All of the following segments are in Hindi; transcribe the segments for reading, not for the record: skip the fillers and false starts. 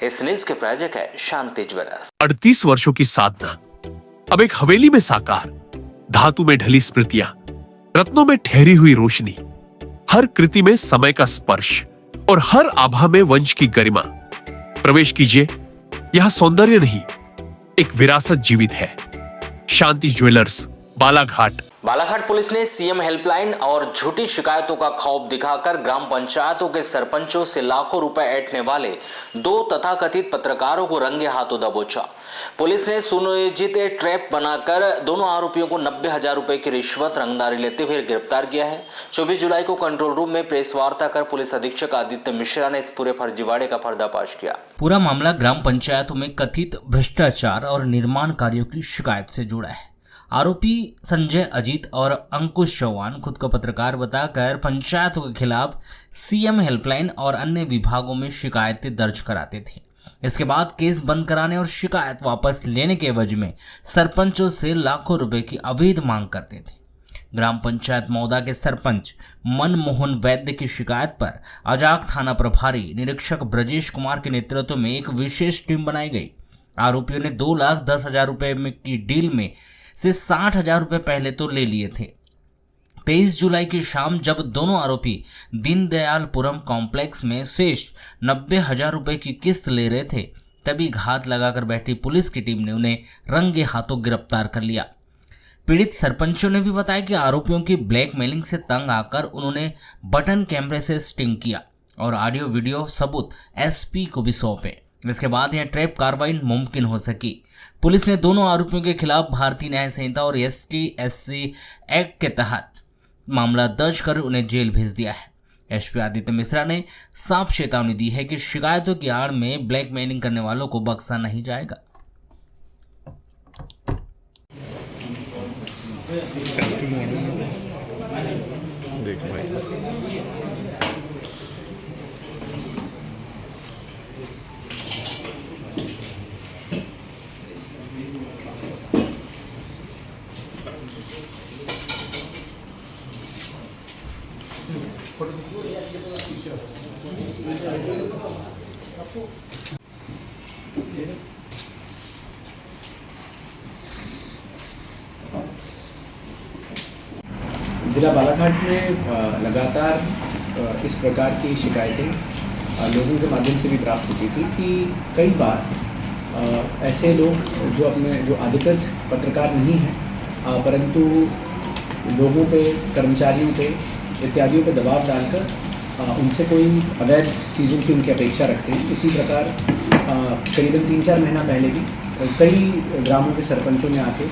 इस न्यूज के प्रायोजक है शांति ज्वेलर्स। 38 वर्षों की साधना अब एक हवेली में साकार, धातु में ढली स्मृतियां, रत्नों में ठहरी हुई रोशनी, हर कृति में समय का स्पर्श और हर आभा में वंश की गरिमा। प्रवेश कीजिए, यहां सौंदर्य नहीं, एक विरासत जीवित है। शांति ज्वेलर्स, बालाघाट। बालाघाट पुलिस ने सीएम हेल्पलाइन और झूठी शिकायतों का खौफ दिखाकर ग्राम पंचायतों के सरपंचों से लाखों रुपए ऐंठने वाले 2 तथाकथित पत्रकारों को रंगे हाथों दबोचा। पुलिस ने सुनियोजित ट्रैप बनाकर दोनों आरोपियों को 90,000 रुपए की रिश्वत रंगदारी लेते हुए गिरफ्तार किया है। 24 जुलाई को कंट्रोल रूम में प्रेस वार्ता कर पुलिस अधीक्षक आदित्य मिश्रा ने इस पूरे फर्जीवाड़े का पर्दाफाश किया। पूरा मामला ग्राम पंचायतों में कथित भ्रष्टाचार और निर्माण कार्यों की शिकायत से जुड़ा है। आरोपी संजय अजीत और अंकुश चौहान खुद को पत्रकार बताकर पंचायतों के खिलाफ सीएम हेल्पलाइन और अन्य विभागों में शिकायतें दर्ज कराते थे। इसके बाद केस बंद कराने और शिकायत वापस लेने के एवज में सरपंचों से लाखों रुपए की अवैध मांग करते थे। ग्राम पंचायत मौदा के सरपंच मनमोहन वैद्य की शिकायत पर अजाक थाना प्रभारी निरीक्षक ब्रजेश कुमार के नेतृत्व में एक विशेष टीम बनाई गई। आरोपियों ने 2,10,000 रुपए की डील में से 60,000 रुपए पहले तो ले लिए थे। 23 जुलाई की शाम जब दोनों आरोपी दीनदयालपुरम कॉम्प्लेक्स में शेष 90,000 रुपए की किस्त ले रहे थे, तभी घात लगाकर बैठी पुलिस की टीम ने उन्हें रंगे हाथों गिरफ्तार कर लिया। पीड़ित सरपंचों ने भी बताया कि आरोपियों की ब्लैकमेलिंग से तंग आकर उन्होंने बटन कैमरे से स्टिंग किया और ऑडियो वीडियो सबूत एसपी को भी सौंपे। इसके बाद यह ट्रैप कार्रवाई मुमकिन हो सकी। पुलिस ने दोनों आरोपियों के खिलाफ भारतीय न्याय संहिता और ST/SC एक्ट के तहत मामला दर्ज कर उन्हें जेल भेज दिया है। एसपी आदित्य मिश्रा ने साफ चेतावनी दी है कि शिकायतों की आड़ में ब्लैकमेलिंग करने वालों को बख्शा नहीं जाएगा। जिला बालाघाट में लगातार इस प्रकार की शिकायतें लोगों के माध्यम से भी प्राप्त होती थी कि कई बार ऐसे लोग जो अधिकृत पत्रकार नहीं हैं परंतु लोगों पे, कर्मचारियों पे इत्यादियों पे दबाव डालकर उनसे कोई अवैध चीज़ों की उनकी अपेक्षा रखते हैं। इसी प्रकार करीबन 3-4 महीना पहले भी कई ग्रामों के सरपंचों ने आके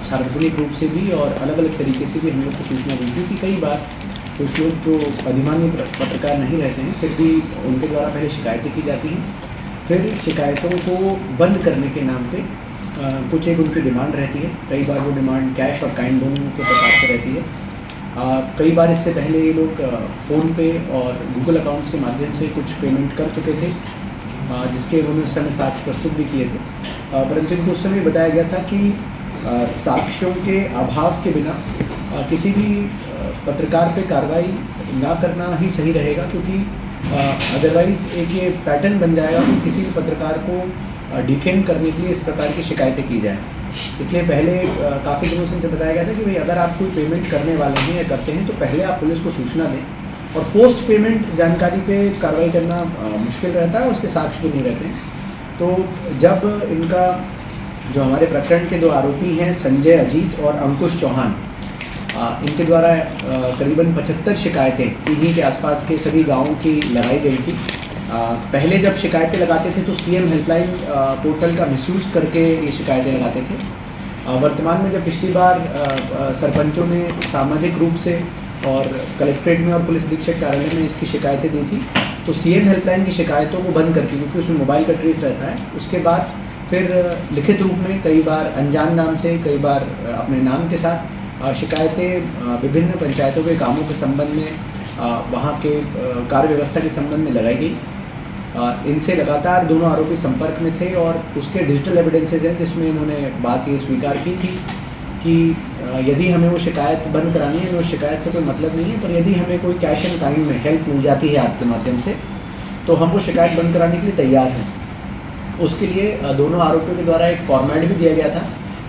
सार्वजनिक रूप से भी और अलग अलग तरीके से भी हम लोग को सूचना दी थी कि कई बार कुछ लोग जो अधिमान्य पत्रकार नहीं रहते हैं फिर भी उनके द्वारा पहले शिकायतें की जाती हैं, फिर शिकायतों को बंद करने के नाम पे कुछ एक उनकी डिमांड रहती है। कई बार वो डिमांड कैश और काइंड दोनों के प्रकार से रहती है। कई बार इससे पहले ये लोग फ़ोन पे और गूगल अकाउंट्स के माध्यम से कुछ पेमेंट कर चुके थे, जिसके उन्होंने उस समय साक्ष्य प्रस्तुत भी किए थे, परंतु इनको उस समय बताया गया था कि साक्ष्यों के अभाव के बिना किसी भी पत्रकार पे कार्रवाई ना करना ही सही रहेगा, क्योंकि अदरवाइज़ एक ये पैटर्न बन जाएगा कि किसी भी पत्रकार को डिफेम करने के लिए इस प्रकार की शिकायतें की जाएँ। इसलिए पहले काफ़ी दिनों से इनसे बताया गया था कि भाई अगर आप कोई पेमेंट करने वाले हैं या करते हैं तो पहले आप पुलिस को सूचना दें, और पोस्ट पेमेंट जानकारी पे कार्रवाई करना मुश्किल रहता है, उसके साक्ष्य भी नहीं रहते हैं। तो जब इनका जो हमारे प्रकरण के 2 आरोपी हैं संजय अजीत और अंकुश चौहान, इनके द्वारा करीबन 75 शिकायतें इन्हीं के आसपास के सभी गाँवों की लगाई गई थी। पहले जब शिकायतें लगाते थे तो सीएम हेल्पलाइन पोर्टल का मिसयूज़ करके ये शिकायतें लगाते थे। वर्तमान में जब पिछली बार सरपंचों ने सामाजिक रूप से और कलेक्ट्रेट में और पुलिस अधीक्षक कार्यालय में इसकी शिकायतें दी थी, तो सीएम हेल्पलाइन की शिकायतों को बंद करके, क्योंकि उसमें मोबाइल का ट्रेस रहता है, उसके बाद फिर लिखित रूप में कई बार अनजान नाम से, कई बार अपने नाम के साथ शिकायतें विभिन्न पंचायतों के कामों के संबंध में, वहाँ के कार्य व्यवस्था के संबंध में लगाई गई। इनसे लगातार दोनों आरोपी संपर्क में थे और उसके डिजिटल एविडेंसेज हैं जिसमें इन्होंने बात ये स्वीकार की थी कि यदि हमें वो शिकायत बंद करानी है, उस शिकायत से कोई मतलब नहीं है, पर यदि हमें कोई कैश एंड काइंड में हेल्प मिल जाती है आपके माध्यम से, तो हम वो शिकायत बंद कराने के लिए तैयार हैं। उसके लिए दोनों आरोपियों के द्वारा एक फॉर्मेट भी दिया गया था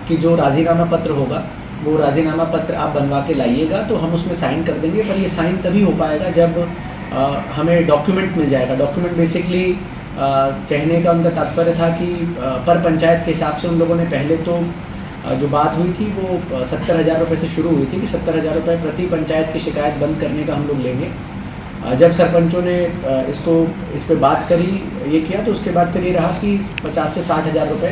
कि जो राजीनामा पत्र होगा वो राजीनामा पत्र आप बनवा के लाइएगा, तो हम उसमें साइन कर देंगे। पर ये साइन तभी हो पाएगा जब हमें डॉक्यूमेंट मिल जाएगा। डॉक्यूमेंट बेसिकली कहने का उनका तात्पर्य था कि पर पंचायत के हिसाब से उन लोगों ने पहले तो जो बात हुई थी वो 70,000 रुपये से शुरू हुई थी कि 70,000 रुपये प्रति पंचायत की शिकायत बंद करने का हम लोग लेंगे। जब सरपंचों ने इस पर बात करी, ये किया, तो उसके बाद फिर ये रहा कि 50 से 60,000 रुपये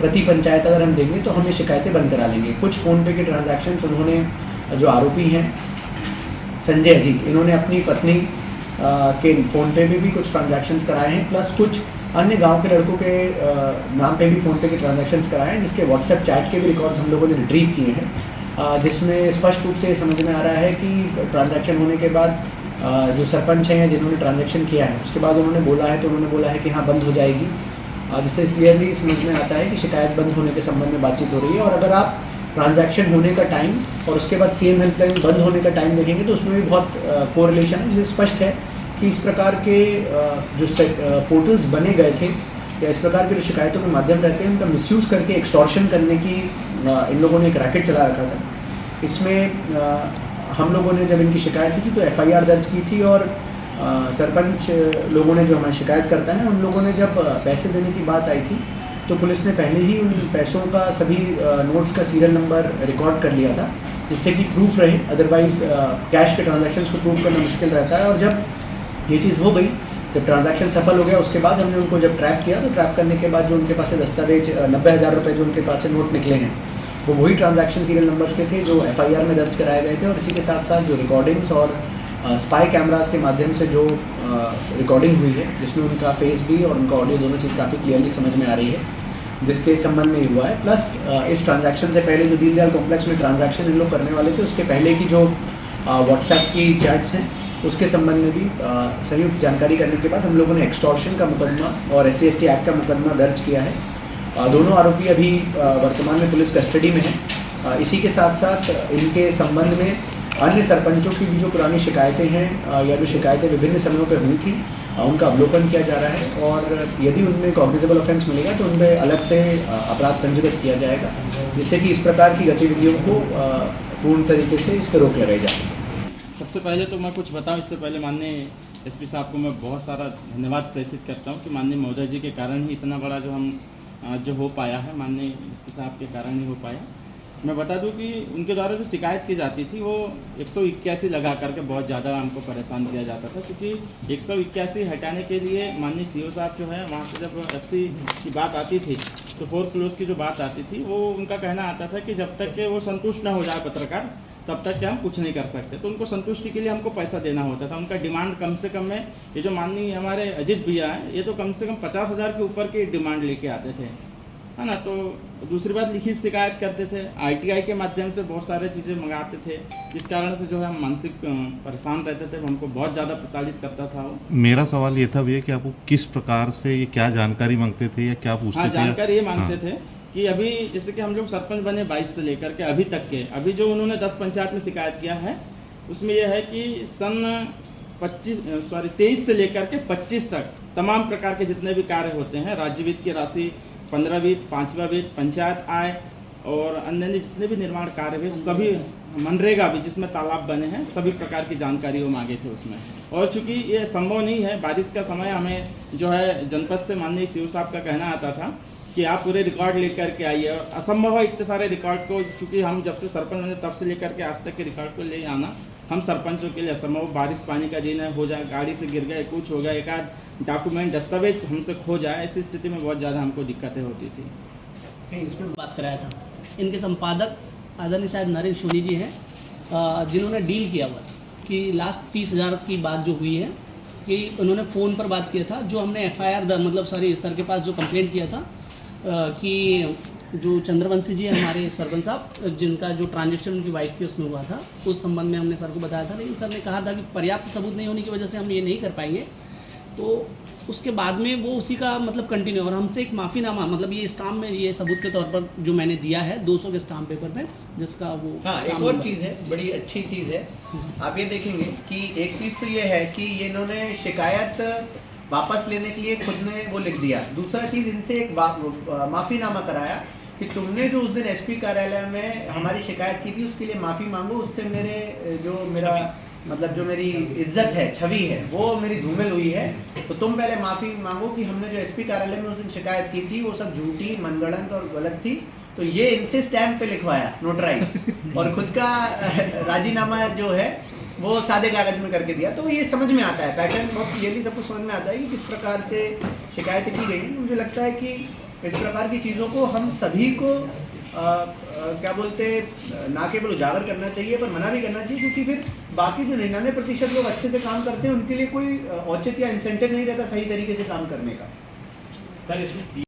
प्रति पंचायत अगर हम देंगे तो हम ये शिकायतें बंद करा लेंगे। कुछ फ़ोनपे के ट्रांजैक्शंस उन्होंने, जो आरोपी हैं संजय अजीत, इन्होंने अपनी पत्नी के फ़ोनपे पे भी कुछ ट्रांजैक्शंस कराए हैं, प्लस कुछ अन्य गांव के लड़कों के नाम पे भी फ़ोनपे के ट्रांजैक्शंस कराए हैं, जिसके व्हाट्सएप चैट के भी रिकॉर्ड्स हम लोगों ने रिट्रीव किए हैं, जिसमें स्पष्ट रूप से समझ में आ रहा है कि ट्रांजैक्शन होने के बाद जो सरपंच हैं जिन्होंने ट्रांजैक्शन किया है उसके बाद उन्होंने बोला है, तो उन्होंने बोला है कि हाँ बंद हो जाएगी, जिससे क्लियरली समझ में आता है कि शिकायत बंद होने के संबंध में बातचीत हो रही है। और अगर आप ट्रांजैक्शन होने का टाइम और उसके बाद सीएम हेल्पलाइन बंद होने का टाइम देखेंगे तो उसमें भी बहुत कोरिलेशन है, जिससे स्पष्ट है कि इस प्रकार के जो पोर्टल्स बने गए थे या इस प्रकार के जो शिकायतों के माध्यम रहते हैं उनका मिसयूज़ करके एक्सटॉर्शन करने की इन लोगों ने एक रैकेट चला रखा था। इसमें हम लोगों ने जब इनकी शिकायत की थी तो एफआईआर दर्ज की थी, और सरपंच लोगों ने, जो हमारी शिकायत करता है, उन लोगों ने जब पैसे देने की बात आई थी तो पुलिस ने पहले ही उन पैसों का सभी नोट्स का सीरियल नंबर रिकॉर्ड कर लिया था, जिससे कि प्रूफ रहे। अदरवाइज़ कैश के ट्रांजैक्शंस को प्रूफ करना मुश्किल रहता है। और जब ये चीज़ हो गई, जब ट्रांजैक्शन सफल हो गया, उसके बाद हमने उनको जब ट्रैप किया तो ट्रैप करने के बाद जो उनके पास से दस्तावेज 90,000 रुपये जो उनके पास से नोट निकले हैं वो वही ट्रांजैक्शन सीरियल नंबर्स के थे जो एफआईआर में दर्ज कराए गए थे। और इसी के साथ साथ जो रिकॉर्डिंग्स और स्पाई कैमरास के माध्यम से जो रिकॉर्डिंग हुई है, जिसमें उनका फेस भी और उनका ऑडियो दोनों चीज़ काफ़ी क्लियरली समझ में आ रही है, जिसके संबंध में हुआ है। प्लस इस ट्रांजैक्शन से पहले जो दीनदयाल कॉम्प्लेक्स में ट्रांजैक्शन इन लोग करने वाले थे, उसके पहले की जो व्हाट्सएप की चैट्स हैं उसके संबंध में भी संयुक्त जानकारी करने के बाद हम लोगों ने एक्सटॉर्शन का मुकदमा और SC/ST एक्ट का मुकदमा दर्ज किया है। दोनों आरोपी अभी वर्तमान में पुलिस कस्टडी में हैं। इसी के साथ साथ इनके संबंध में अन्य सरपंचों की भी जो पुरानी शिकायतें हैं या जो शिकायतें विभिन्न समयों पर हुई थी उनका अवलोकन किया जा रहा है, और यदि उनमें कॉग्निजेबल ऑफेंस मिलेगा तो उनमें अलग से अपराध पंजीकृत किया जाएगा, जिससे कि इस प्रकार की गतिविधियों को पूर्ण तरीके से इस पर रोक लगाई जाए। सबसे पहले तो मैं कुछ बताऊं, इससे पहले माननीय एसपी साहब को मैं बहुत सारा धन्यवाद प्रेषित करता हूं कि माननीय महोदय जी के कारण ही इतना बड़ा जो हो पाया है, माननीय एसपी साहब के कारण ही हो पाया। मैं बता दूं कि उनके द्वारा जो शिकायत की जाती थी वो 181 लगा करके बहुत ज़्यादा हमको परेशान किया जाता था, क्योंकि 181 हटाने के लिए माननीय CO साहब जो है वहाँ से जब FC की बात आती थी तो 4 क्लोज की जो बात आती थी वो उनका कहना आता था कि जब तक के वो संतुष्ट न हो जाए पत्रकार तब तक के हम कुछ नहीं कर सकते। तो उनको संतुष्टि के लिए हमको पैसा देना होता था। उनका डिमांड कम से कम में, ये जो माननीय हमारे अजित भैया हैं, ये तो कम से कम 50,000 के ऊपर की डिमांड लेके आते थे, है ना। तो दूसरी बात, लिखित शिकायत करते थे, ITI के माध्यम से बहुत सारे चीज़ें मंगाते थे, जिस कारण से जो है हम मानसिक परेशान रहते थे, हमको बहुत ज़्यादा प्रताड़ित करता था वो। मेरा सवाल ये था भैया कि आपको किस प्रकार से ये क्या जानकारी मांगते थे या क्या पूछते थे? जानकारी ये मांगते थे कि अभी जैसे कि हम लोग सरपंच बने 22 से लेकर के अभी जो उन्होंने 10 पंचायत में शिकायत किया है उसमें यह है कि सन 23 से लेकर के 25 तक तमाम प्रकार के जितने भी कार्य होते हैं, राज्य वित्त की राशि, 15 वित्त, 5वां वित्त, पंचायत आय और अन्य जितने भी निर्माण कार्य हुए, सभी, मनरेगा भी जिसमें तालाब बने हैं, सभी प्रकार की जानकारी वो मांगे थे उसमें। और चूंकि ये संभव नहीं है, बारिश का समय, हमें जो है जनपद से माननीय CO साहब का कहना आता था कि आप पूरे रिकॉर्ड लेकर के आइए, और असंभव है इतने सारे रिकॉर्ड को, चूँकि हम जब से सरपंच बने तब से लेकर के आज तक के रिकॉर्ड को ले आना हम सरपंचों के लिए असंभव। बारिश पानी का दिन है, हो जाए, गाड़ी से गिर गए, कुछ हो गया, एक आध डॉक्यूमेंट दस्तावेज हमसे खो जाए, ऐसी स्थिति में बहुत ज़्यादा हमको दिक्कतें होती थी। इसमें बात कराया था, इनके संपादक आदरणीय शायद नरेंद्र सोनी जी हैं, जिन्होंने डील किया हुआ कि लास्ट 30,000 की बात जो हुई है कि उन्होंने फ़ोन पर बात किया था, जो हमने FIR मतलब सर के पास जो कंप्लेंट किया था कि जो चंद्रवंशी जी हैं हमारे सरपंच साहब, जिनका जो ट्रांजेक्शन उनकी वाइफ के उसमें हुआ था, उस संबंध में हमने सर को बताया था, लेकिन सर ने कहा था कि पर्याप्त सबूत नहीं होने की वजह से हम ये नहीं कर पाएंगे। तो उसके बाद में वो उसी का मतलब कंटिन्यू, और हमसे एक माफ़ीनामा, मतलब ये स्टाम्प में ये सबूत के तौर पर जो मैंने दिया है 200 के स्टाम्प पेपर पे, जिसका वो एक और चीज़ है, बड़ी अच्छी चीज़ है, आप ये देखेंगे कि एक चीज़ तो ये है कि ये इन्होंने शिकायत वापस लेने के लिए खुद ने वो लिख दिया। दूसरा चीज़ इनसे एक माफ़ीनामा कराया कि तुमने जो उस दिन एसपी कार्यालय में हमारी शिकायत की थी उसके लिए माफ़ी मांगो, उससे जो मेरी इज्जत है, छवि है, वो मेरी धूमिल हुई है, तो तुम पहले माफ़ी मांगो कि हमने जो एसपी कार्यालय में उस दिन शिकायत की थी वो सब झूठी, मनगढ़ंत और गलत थी। तो ये इनसे स्टैम्प पे लिखवाया, नोटराइज, और खुद का राजीनामा जो है वो सादे कागज में करके दिया। तो ये समझ में आता है, पैटर्न बहुत क्लियरली सबको समझ में आता है कि किस प्रकार से शिकायतें की गई। मुझे लगता है कि इस प्रकार की चीज़ों को हम सभी को ना केवल उजागर करना चाहिए पर मना भी करना चाहिए, क्योंकि फिर बाकी जो 99% लोग अच्छे से काम करते हैं उनके लिए कोई औचित्य या इंसेंटिव नहीं रहता सही तरीके से काम करने का। सर, इसमें